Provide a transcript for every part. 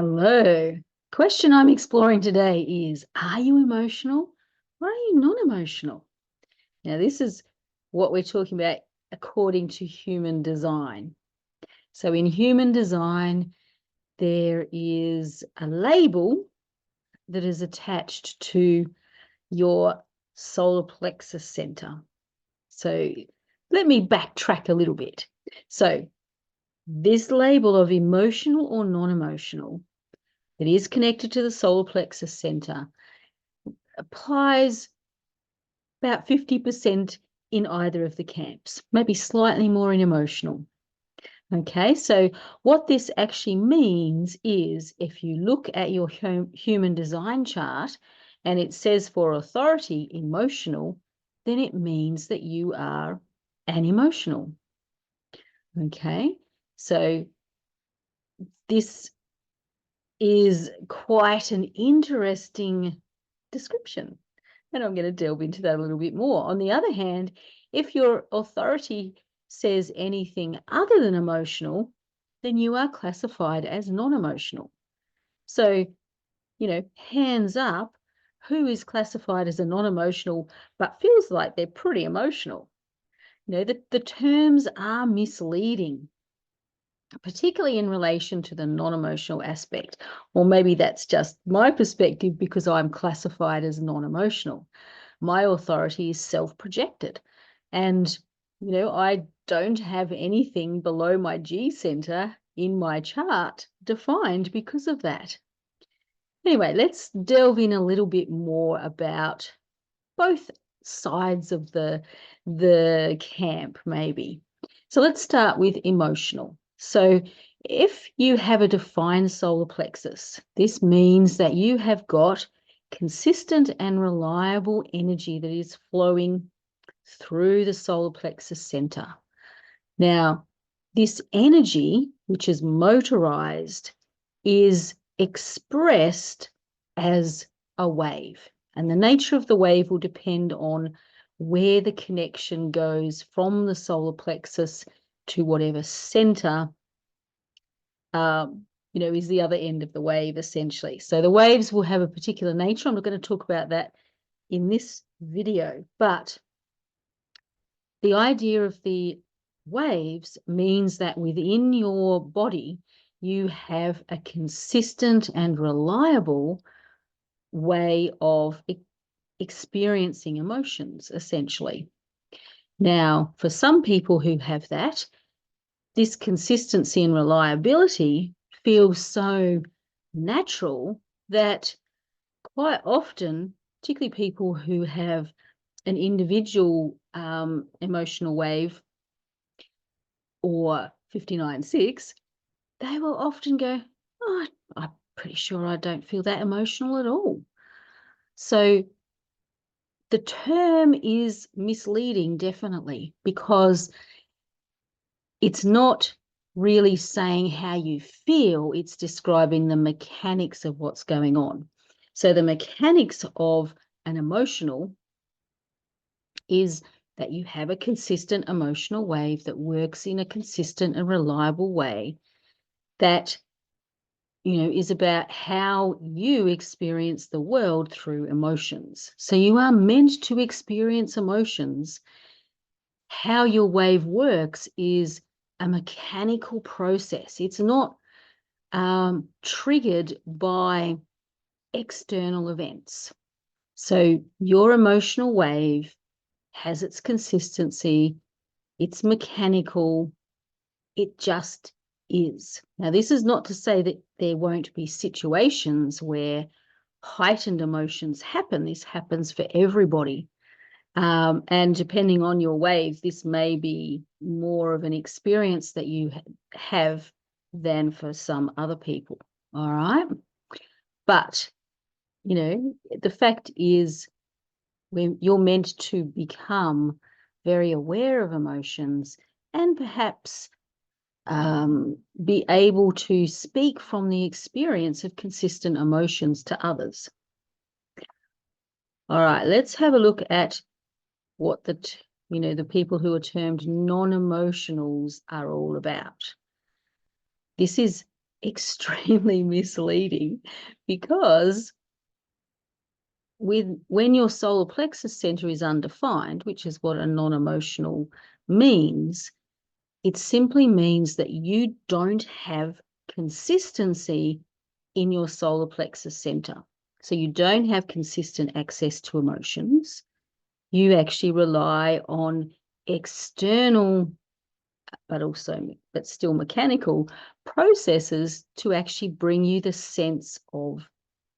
Hello. Question I'm exploring today is, are you emotional or are you non-emotional? Now, this is what we're talking about according to human design. So in human design, there is a label that is attached to your solar plexus center. So let me backtrack a little bit. So this label of emotional or non-emotional that is connected to the solar plexus center applies about 50% in either of the camps, maybe slightly more in emotional. Okay, so what this actually means is if you look at your human design chart and it says for authority emotional, then it means that you are an emotional. Okay, so this is quite an interesting description. And I'm going to delve into that a little bit more. On the other hand, if your authority says anything other than emotional, then you are classified as non-emotional. So, hands up, who is classified as a non-emotional but feels like they're pretty emotional? The terms are misleading, particularly in relation to the non-emotional aspect. Or maybe that's just my perspective because I'm classified as non-emotional. My authority is self-projected. And, I don't have anything below my G center in my chart defined because of that. Anyway, let's delve in a little bit more about both sides of the camp, maybe. So let's start with emotional. So if you have a defined solar plexus, this means that you have got consistent and reliable energy that is flowing through the solar plexus center. Now, this energy, which is motorized, is expressed as a wave. And the nature of the wave will depend on where the connection goes from the solar plexus to whatever center, is the other end of the wave, essentially. So the waves will have a particular nature. I'm not going to talk about that in this video, but the idea of the waves means that within your body, you have a consistent and reliable way of experiencing emotions, essentially. Now, for some people who have that, this consistency and reliability feels so natural that quite often, particularly people who have an individual emotional wave or 59.6, they will often go, oh, I'm pretty sure I don't feel that emotional at all. So the term is misleading, definitely, because it's not really saying how you feel, it's describing the mechanics of what's going on. So the mechanics of an emotional is that you have a consistent emotional wave that works in a consistent and reliable way that is about how you experience the world through emotions. So you are meant to experience emotions. How your wave works is a mechanical process. It's not triggered by external events. So your emotional wave has its consistency, it's mechanical, it just is. Now, this is not to say that there won't be situations where heightened emotions happen. This happens for everybody. And depending on your wave, this may be more of an experience that you have than for some other people. All right. But, the fact is, when you're meant to become very aware of emotions and perhaps be able to speak from the experience of consistent emotions to others. All right, let's have a look at what the people who are termed non-emotionals are all about. This is extremely misleading, because when your solar plexus center is undefined, which is what a non-emotional means, it simply means that you don't have consistency in your solar plexus center. So you don't have consistent access to emotions. You actually rely on external, but still mechanical processes to actually bring you the sense of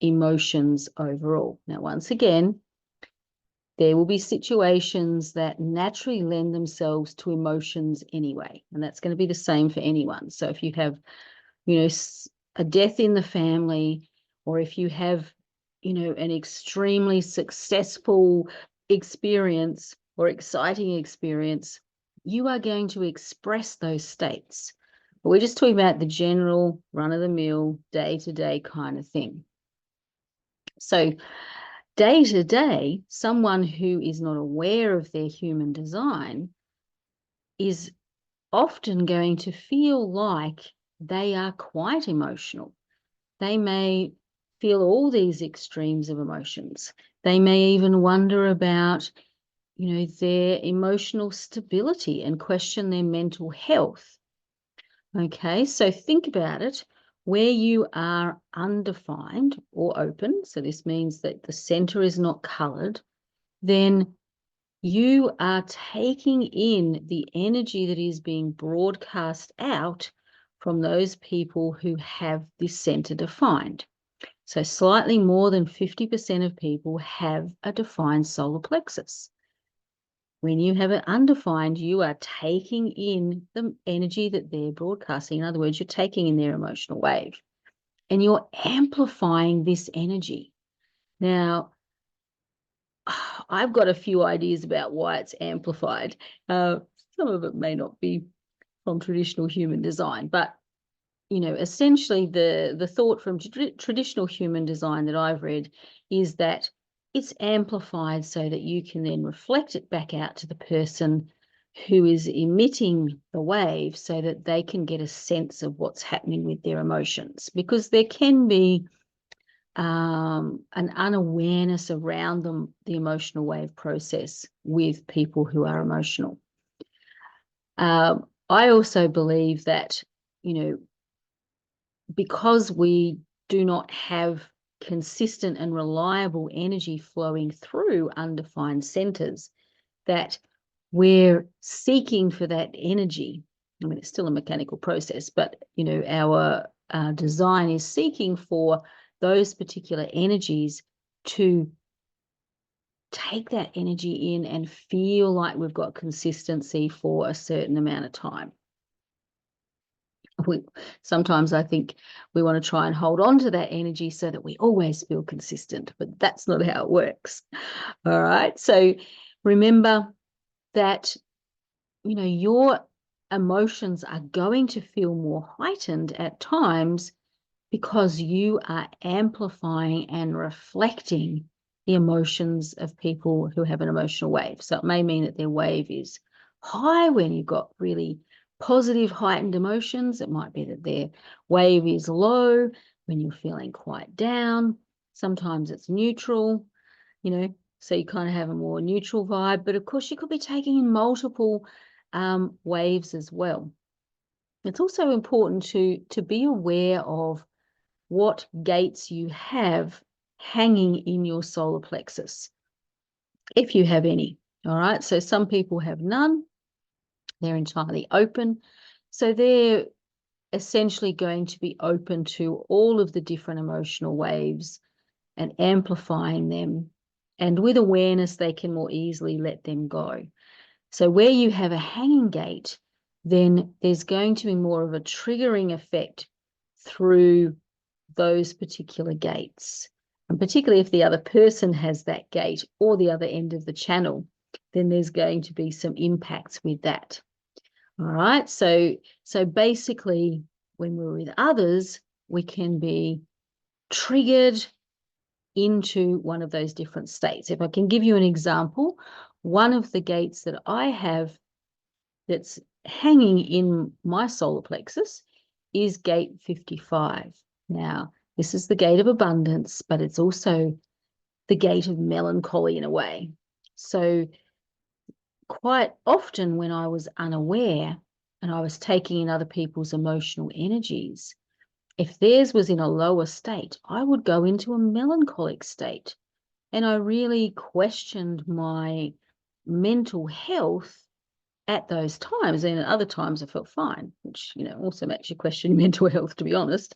emotions overall. Now, once again, there will be situations that naturally lend themselves to emotions anyway, and that's going to be the same for anyone. So if you have, a death in the family, or if you have, an extremely successful experience or exciting experience, you are going to express those states. But we're just talking about the general run-of-the-mill, day-to-day kind of thing. So day to day, someone who is not aware of their human design is often going to feel like they are quite emotional. They may feel all these extremes of emotions. They may even wonder about, their emotional stability and question their mental health. Okay, so think about it. Where you are undefined or open, so this means that the center is not colored, then you are taking in the energy that is being broadcast out from those people who have this center defined. So slightly more than 50% of people have a defined solar plexus. When you have it undefined, you are taking in the energy that they're broadcasting. In other words, you're taking in their emotional wave and you're amplifying this energy. Now, I've got a few ideas about why it's amplified. Some of it may not be from traditional human design, but essentially the thought from traditional human design that I've read is that it's amplified so that you can then reflect it back out to the person who is emitting the wave, so that they can get a sense of what's happening with their emotions, because there can be an unawareness around the emotional wave process with people who are emotional. I also believe that, because we do not have consistent and reliable energy flowing through undefined centers, that we're seeking for that energy. I mean, it's still a mechanical process, but, our design is seeking for those particular energies to take that energy in and feel like we've got consistency for a certain amount of time. Sometimes I think we want to try and hold on to that energy so that we always feel consistent, but that's not how it works. All right. So remember that, your emotions are going to feel more heightened at times because you are amplifying and reflecting the emotions of people who have an emotional wave. So it may mean that their wave is high when you've got really positive heightened emotions. It might be that their wave is low when you're feeling quite down. Sometimes it's neutral, so you kind of have a more neutral vibe. But of course, you could be taking in multiple waves as well. It's also important to be aware of what gates you have hanging in your solar plexus, if you have any. All right, so some people have none. They're entirely open. So they're essentially going to be open to all of the different emotional waves and amplifying them. And with awareness, they can more easily let them go. So where you have a hanging gate, then there's going to be more of a triggering effect through those particular gates. And particularly if the other person has that gate or the other end of the channel, then there's going to be some impacts with that. All right. So basically, when we're with others, we can be triggered into one of those different states. If I can give you an example, one of the gates that I have that's hanging in my solar plexus is gate 55. Now, this is the gate of abundance, but it's also the gate of melancholy in a way. So quite often when I was unaware and I was taking in other people's emotional energies, if theirs was in a lower state, I would go into a melancholic state. And I really questioned my mental health at those times. And at other times I felt fine, which, also makes you question your mental health, to be honest.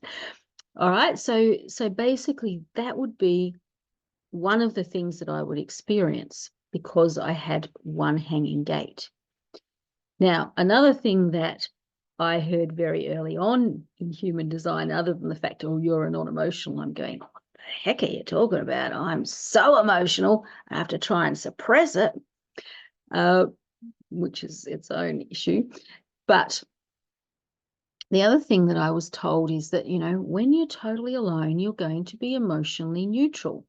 All right. So basically that would be one of the things that I would experience because I had one hanging gate. Now, another thing that I heard very early on in human design, other than the fact, oh, you're a non-emotional, I'm going, what the heck are you talking about? I'm so emotional, I have to try and suppress it, which is its own issue. But the other thing that I was told is that, when you're totally alone, you're going to be emotionally neutral.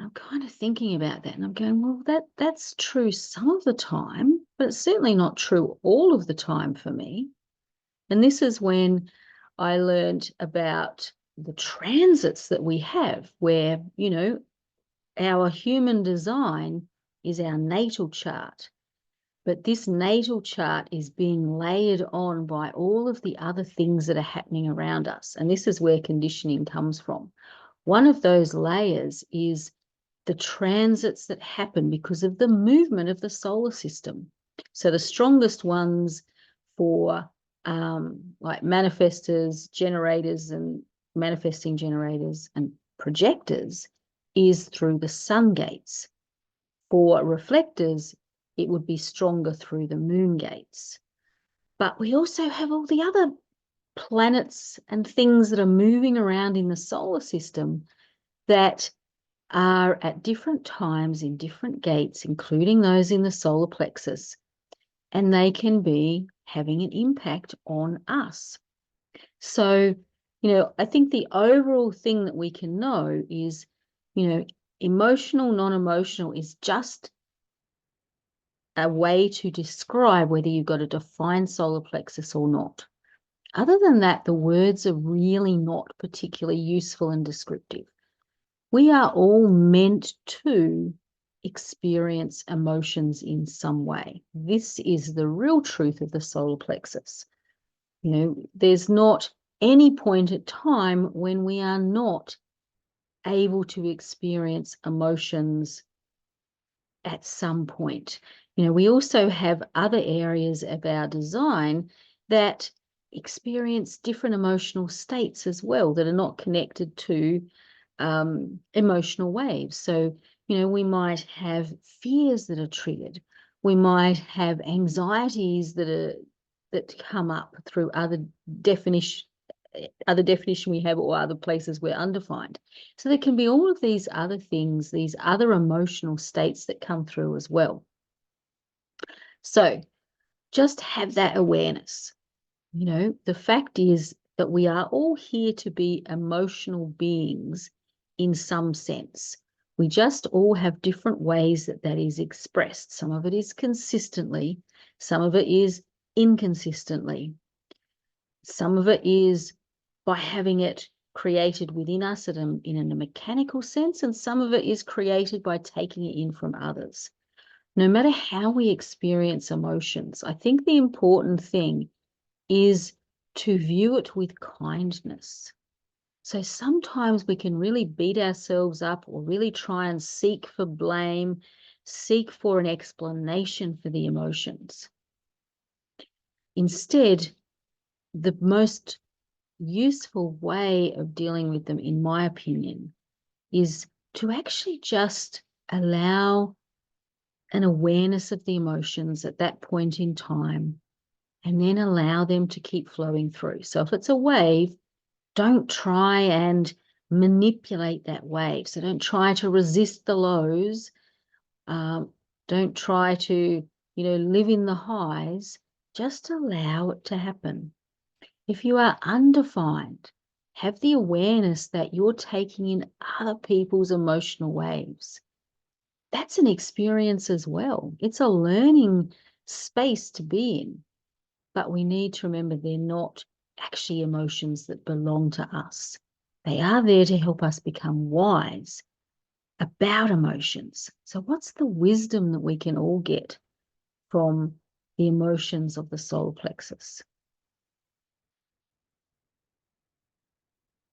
I'm kind of thinking about that and I'm going, well, that's true some of the time, but it's certainly not true all of the time for me. And this is when I learned about the transits that we have where, our human design is our natal chart. But this natal chart is being layered on by all of the other things that are happening around us. And this is where conditioning comes from. One of those layers is the transits that happen because of the movement of the solar system. So the strongest ones for like manifestors, generators, and manifesting generators and projectors is through the sun gates. For reflectors, it would be stronger through the moon gates. But we also have all the other planets and things that are moving around in the solar system that are at different times in different gates, including those in the solar plexus, and they can be having an impact on us. So, I think the overall thing that we can know is, emotional, non-emotional is just a way to describe whether you've got a defined solar plexus or not. Other than that, the words are really not particularly useful and descriptive. We are all meant to experience emotions in some way. This is the real truth of the solar plexus. There's not any point at time when we are not able to experience emotions at some point. We also have other areas of our design that experience different emotional states as well that are not connected to emotional waves. So, we might have fears that are triggered. We might have anxieties that come up through other definition we have or other places we're undefined. So there can be all of these other things, these other emotional states that come through as well. So just have that awareness. The fact is that we are all here to be emotional beings in some sense. We just all have different ways that is expressed. Some of it is consistently, some of it is inconsistently. Some of it is by having it created within us in a mechanical sense, and some of it is created by taking it in from others. No matter how we experience emotions, I think the important thing is to view it with kindness. So sometimes we can really beat ourselves up or really try and seek for blame, seek for an explanation for the emotions. Instead, the most useful way of dealing with them, in my opinion, is to actually just allow an awareness of the emotions at that point in time and then allow them to keep flowing through. So if it's a wave, don't try and manipulate that wave. So don't try to resist the lows. Don't try to, live in the highs. Just allow it to happen. If you are undefined, have the awareness that you're taking in other people's emotional waves. That's an experience as well. It's a learning space to be in. But we need to remember they're not actually emotions that belong to us. They are there to help us become wise about emotions. So what's the wisdom that we can all get from the emotions of the solar plexus?